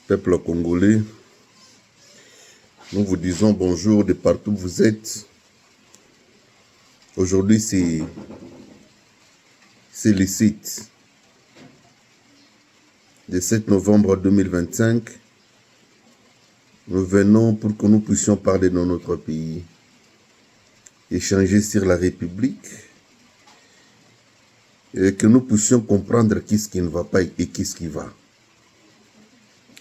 Peuple congolais, nous vous disons bonjour de partout où vous êtes. Aujourd'hui, c'est le 7 novembre 2025. Nous venons pour que nous puissions parler de notre pays, échanger sur la République, et que nous puissions comprendre qu'est-ce qui ne va pas et qu'est-ce qui va.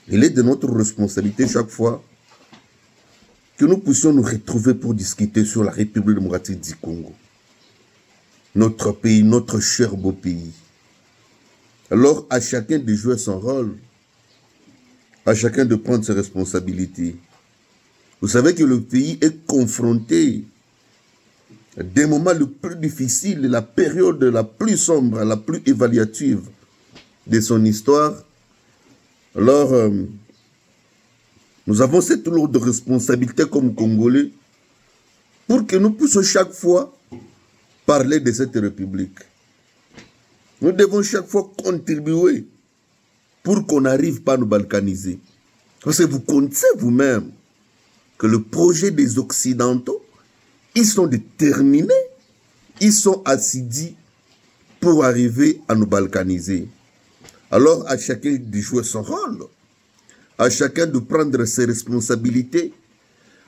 Il est de notre responsabilité chaque fois que nous puissions nous retrouver pour discuter sur la République démocratique du Congo. Notre pays, notre cher beau pays. Alors à chacun de jouer son rôle, à chacun de prendre ses responsabilités. Vous savez que le pays est confronté à des moments les plus difficiles, la période la plus sombre, la plus évaluative de son histoire. Alors, nous avons cette lourde responsabilité comme Congolais pour que nous puissions chaque fois parler de cette République. Nous devons chaque fois contribuer pour qu'on n'arrive pas à nous balkaniser. Parce que vous connaissez vous-même que le projet des Occidentaux, ils sont déterminés, ils sont assidus pour arriver à nous balkaniser. Alors à chacun de jouer son rôle, à chacun de prendre ses responsabilités,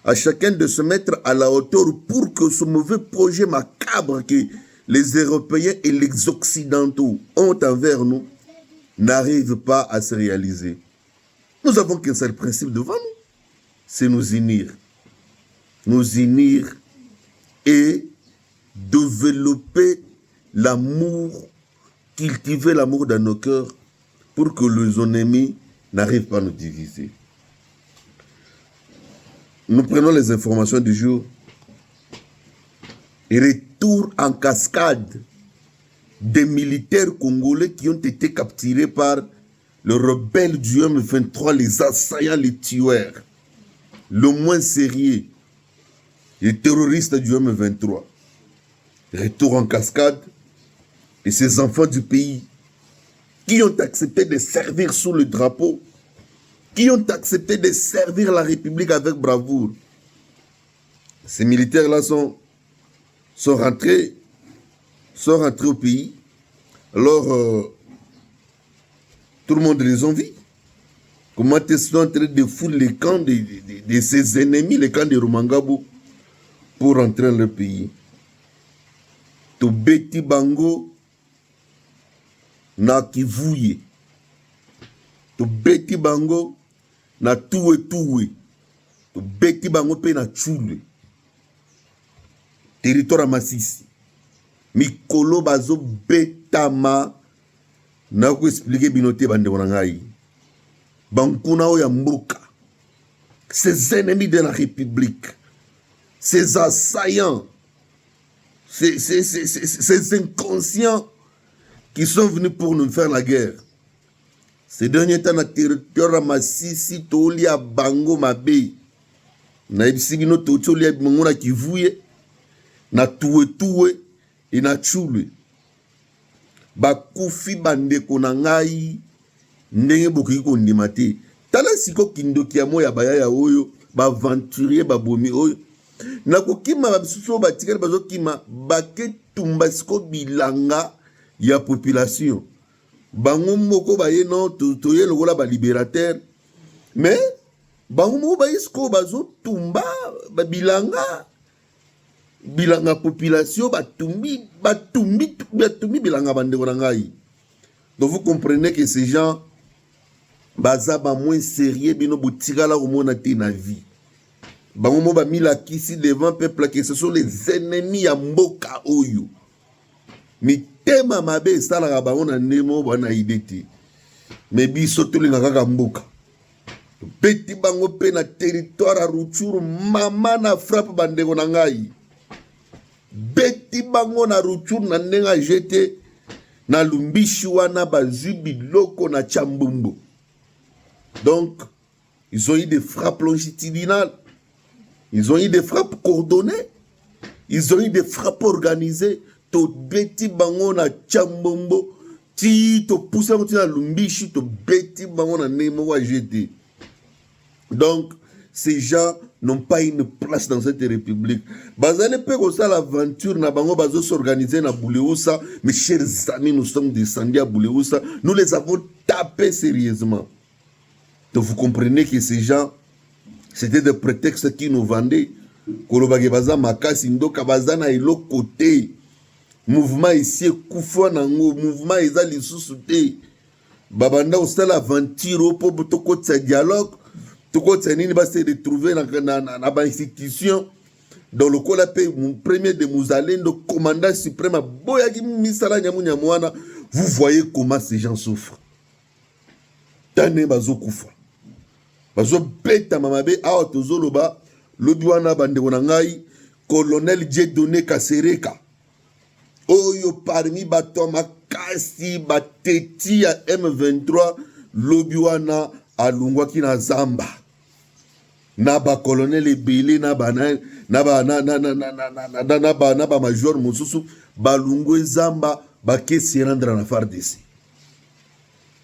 à chacun de se mettre à la hauteur pour que ce mauvais projet macabre que les Européens et les Occidentaux ont envers nous n'arrive pas à se réaliser. Nous avons qu'un seul principe devant nous, c'est nous unir. Nous unir et développer l'amour, cultiver l'amour dans nos cœurs pour que les ennemis n'arrivent pas à nous diviser. Nous prenons les informations du jour. Retour en cascade des militaires congolais qui ont été capturés par le rebelle du M23, les assaillants, les tueurs, le moins sérieux, les terroristes du M23. Retour en cascade de ces enfants du pays qui ont accepté de servir sous le drapeau, qui ont accepté de servir la République avec bravoure. Ces militaires-là sont rentrés au pays. Alors, tout le monde les a vus. Comment ils sont en train de foutre les camps de ses ennemis, les camps de Rumangabo, pour rentrer dans le pays. To beti bango na kivuye. To beti bango na tuwe. To beti bango pe na chule. Territoire Masisi. Mikolo bazo betama na ko expliquer binote bande wanangai. Bankuna o ya mboka. Ces ennemis de la République. Ces assaillants. Ces inconscients qui sont venus pour nous faire la guerre. Ces derniers temps, dans le territoire Masisi, Tolia, Bango, Mabe, na Ibisibino, Tolia, Mongona, Kivuye, na Toué, et na Tchoulé. Bakufi, Bandeko, Nangai, Ndenge, Boki, Kondimate. Tala siko kindoki ya moya bayaya oyo, ba aventurier, ba bomi oyo. Nakokima babisuso batikali bazokima bake tumba siko bilanga ya population. Bango moko baye non toye lokola ba libérateur. Mais bango moko baye siko bazo tumba bilanga population batumbi bilanga bande ngai. Donc vous comprenez que ces gens baza ba moins sérieux bino botikala ko mona te na vie. Bango ba mila kisi devant peuple que ce sont les ennemis ya mboka oyo. Mitema mabe sala bango na nemo bana ideti. Mais biso tolinga kaka mboka. Beti bango pe na territoire a Rutshuru mama na frappe bandeko na ngai. Beti bango na Rutshuru na nenga jete na Lumbishi wana bazwi biloko na Chambumbo. Donc ils ont eu des frappes longitudinales. Ils ont eu des frappes coordonnées. Ils ont eu des frappes organisées. To beti bango na Chambombo. Ti to pousse na Lumbishi to beti bango na nemo wa jeté. Donc, ces gens n'ont pas une place dans cette république. Bazale peut que ça l'aventure na bango bazo s'organiser na Bouleusa. Mes chers amis, nous sommes descendus à Bouleusa. Nous les avons tapés sérieusement. Donc vous comprenez que ces gens, c'était des prétextes qui nous vendaient. Kolobage baza makasi ndoka baza na ilo côté. Mouvement ici kufwa nango, mouvement isa lisusu te. Babanda osala aventure po botoko tsa dialogue. Toko tsa nini ba se retrouver na ba institution. Dans le col appelé mon premier de Mouzalendo, commandant suprême boya ki misala nyamu nyamwana. Vous voyez comment ces gens souffrent. Tane bazo kufa. Bazo beta mamabe awa tozoloba lobi wana bandeko na ngai colonel Dieudonné Kasereka. Oyo parmi bato makasi bateti ya M23 lobi wana alungwaki na Zamba. Na ba colonel ebele na ba major mosusu balungwe Zamba bakesi rendre na FARDC.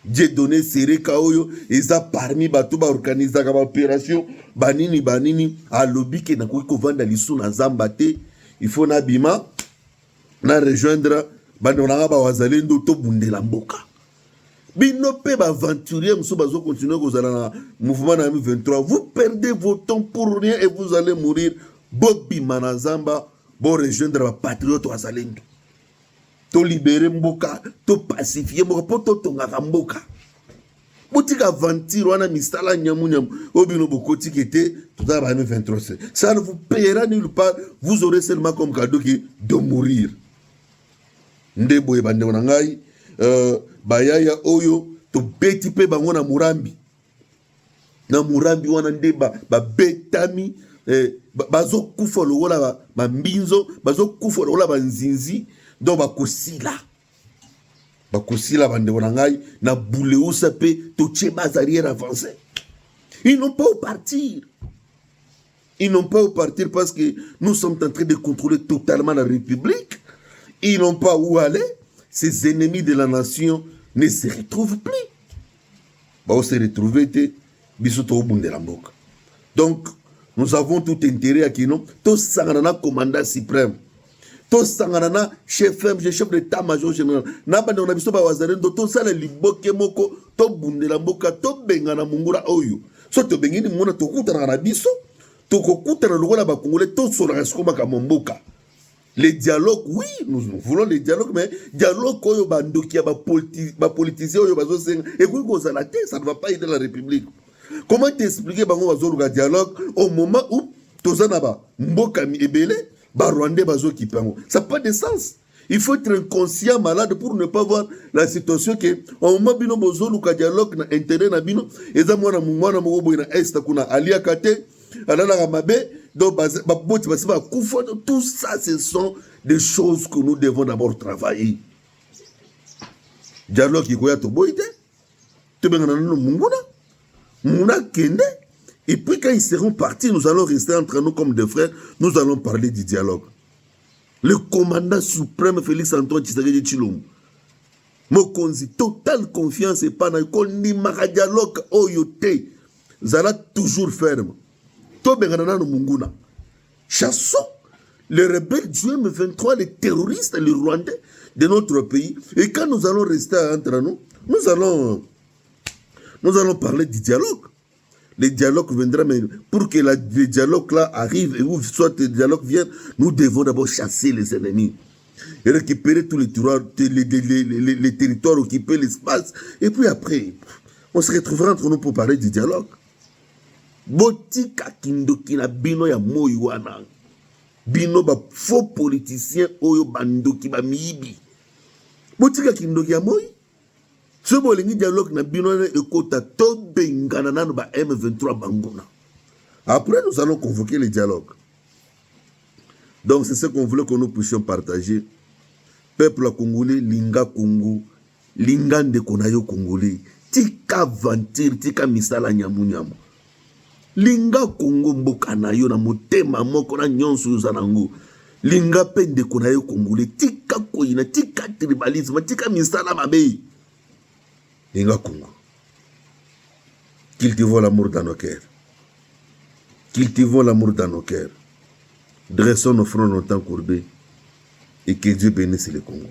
Dieudonné Sereka oyo eza parmi bato ba organiser ka opération banini a lobby ke na ko vanda lisu na Zamba te, il faut na bima na rejoindre bandona ba wazalendo to bundela mboka. Bino pe ba aventurier muso bazo continuer kozala na mouvement na M23, vous perdez votre temps pour rien et vous allez mourir. Bobi manazamba bo rejoindre ba patriote wazalendo. To libérer mboka, to pacifier mboka, po to tonga mboka. Botika aventure wana misala nyamu obino bokoti kete tout à l'heure 23. Ça ne vous payera nulle part, vous aurez seulement comme cadeau de mourir. Ndebo ebande wana ngai bayaya oyo to beti pe bango na Murambi. Na Murambi wana ndeba ba betami bazo kufa lokola ba mbinzo, bazo kufa lokola ba nzinzi. Donc bakosila bande wanangai na Bouleusa pe toche bas arrière avancé. Ils n'ont pas où partir. Ils n'ont pas où partir parce que nous sommes en train de contrôler totalement la République. Ils n'ont pas où aller. Ces ennemis de la nation ne se retrouvent plus. Bah on se retrouve te bisoto au bunde la mboka. Donc nous avons tout intérêt à qui non tous sangana commandant suprême. To sanganana chef d'état-major général na bande na biso ba wazalendo to sala liboke moko to bundela mboka to bengana mungura oyo so to bengini mona to kutana na biso to kokutana lokola ba congolais to sola skoma ka mboka. Les dialogues, oui, nous voulons les dialogues, mais dialogue oyo bandoki ya ba politiciens oyo bazo senga et kui kozala te, ça ne va pas aider la République. Comment t'expliquer bango bazo ka dialogue au moment où tozana ba mboka mi ebele ba Rwandais bazo kipango. Ça n'a pas de sens. Il faut être inconscient, malade pour ne pas voir la situation que au moment bino bozo luka dialogue na intérêt na bino eza mwana moko boy na est kuna alia kate alala kamabe donc ba boti ba kufa. Tout ça ce sont des choses que nous devons d'abord travailler. Dialogue ikoya to boyite to bengana no munguna muna kende. Et puis quand ils seront partis, nous allons rester entre nous comme des frères, nous allons parler du dialogue. Le commandant suprême Félix Antoine Tshisekedi Tshilombo, mokonzi, totale confiance et pas na kondi maka dialogue oyote, zala toujours ferme. To benganana no munguna. Chassons les rebelles du M23, les terroristes, les Rwandais de notre pays. Et quand nous allons rester entre nous, nous allons parler du dialogue. Les dialogues viendront, mais pour que les dialogues là arrivent et où soit les dialogues viennent, nous devons d'abord chasser les ennemis et récupérer tous les territoires, occuper l'espace. Et puis après, on se retrouvera entre nous pour parler du dialogue. Botika kindoki na bino ya moyi wana. Bino ba faux politiciens oyo bandoki ba miibi. Botika kindoki ya moyi. Ce bolingi dialogue na bino ekota to bengana nanu ba M23 bangona. Après nous allons convoquer les dialogues. Donc c'est ce qu'on voulait que nous puissions partager. Peuple congolais, linga Congo, linga ndeko na yo congolais. Tika aventure, tika misala nyamu nyamu. Linga Congo mboka na yo na motema moko na nyonso yo zanango. Linga pe ndeko na yo congolais. Tika koyina, tika tribalisme, tika misala mabe. Linga Congo. Qu'il te voit l'amour dans nos cœurs. Cultivons l'amour dans nos cœurs. Dressons nos fronts longtemps courbés. Et que Dieu bénisse le Congo.